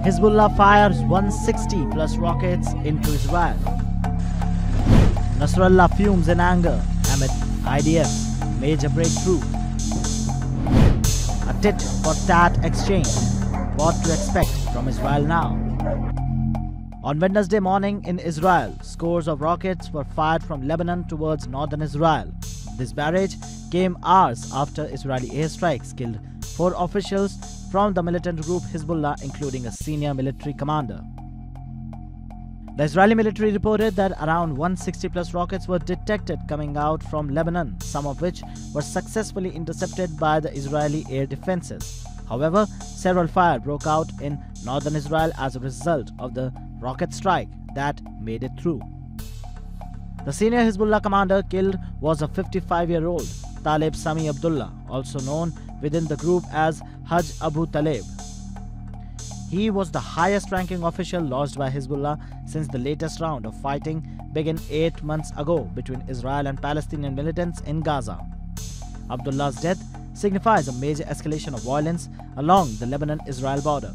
Hezbollah fires 160 plus rockets into Israel. Nasrallah fumes in anger amid IDF's major breakthrough. A tit-for-tat exchange. What to expect from Israel now? On Wednesday morning in Israel, scores of rockets were fired from Lebanon towards northern Israel. This barrage came hours after Israeli airstrikes killed 4 officials from the militant group Hezbollah, including a senior military commander. The Israeli military reported that around 160 plus rockets were detected coming out from Lebanon, some of which were successfully intercepted by the Israeli air defenses. However, several fire broke out in northern Israel as a result of the rocket strike that made it through. The senior Hezbollah commander killed was a 55-year-old Taleb Sami Abdullah, also known within the group as Haj Abu Taleb. He was the highest-ranking official lost by Hezbollah since the latest round of fighting began 8 months ago between Israel and Palestinian militants in Gaza. Abdullah's death signifies a major escalation of violence along the Lebanon-Israel border.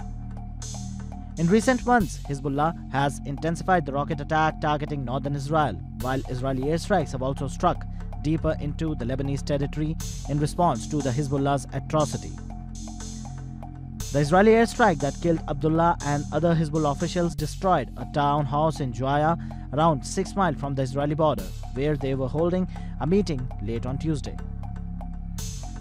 In recent months, Hezbollah has intensified the rocket attack targeting northern Israel, while Israeli airstrikes have also struck deeper into the Lebanese territory in response to the Hezbollah's atrocity. The Israeli airstrike that killed Abdullah and other Hezbollah officials destroyed a townhouse in Juaya, around 6 miles from the Israeli border, where they were holding a meeting late on Tuesday.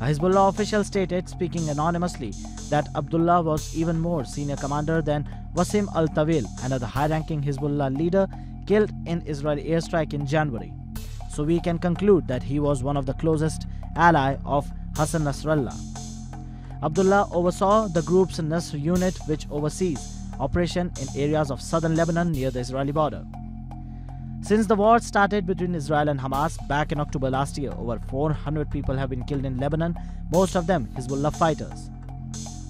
A Hezbollah official stated, speaking anonymously, that Abdullah was even more senior commander than Wasim al-Tawil, another high-ranking Hezbollah leader killed in Israeli airstrike in January. So we can conclude that he was one of the closest ally of Hassan Nasrallah. Abdullah oversaw the group's Nasr unit, which oversees operation in areas of southern Lebanon near the Israeli border. Since the war started between Israel and Hamas back in October last year, over 400 people have been killed in Lebanon, most of them Hezbollah fighters.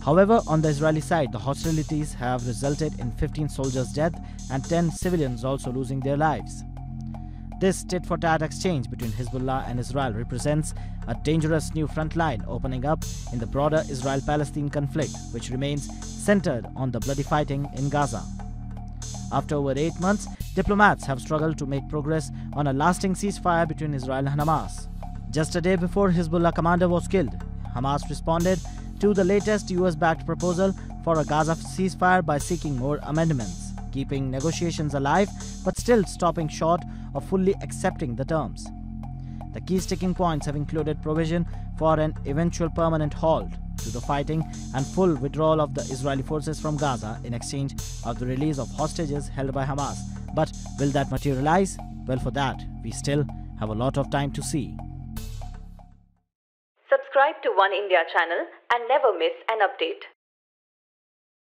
However, on the Israeli side, the hostilities have resulted in 15 soldiers' death and 10 civilians also losing their lives. This tit-for-tat exchange between Hezbollah and Israel represents a dangerous new front line opening up in the broader Israel-Palestinian conflict, which remains centered on the bloody fighting in Gaza. After over 8 months, diplomats have struggled to make progress on a lasting ceasefire between Israel and Hamas. Just a day before Hezbollah commander was killed, Hamas responded to the latest US-backed proposal for a Gaza ceasefire by seeking more amendments, keeping negotiations alive but still stopping short of fully accepting the terms. The key sticking points have included provision for an eventual permanent halt to the fighting and full withdrawal of the Israeli forces from Gaza in exchange of the release of hostages held by Hamas. But will that materialize? Well, for that, we still have a lot of time to see. Subscribe to Oneindia channel and never miss an update.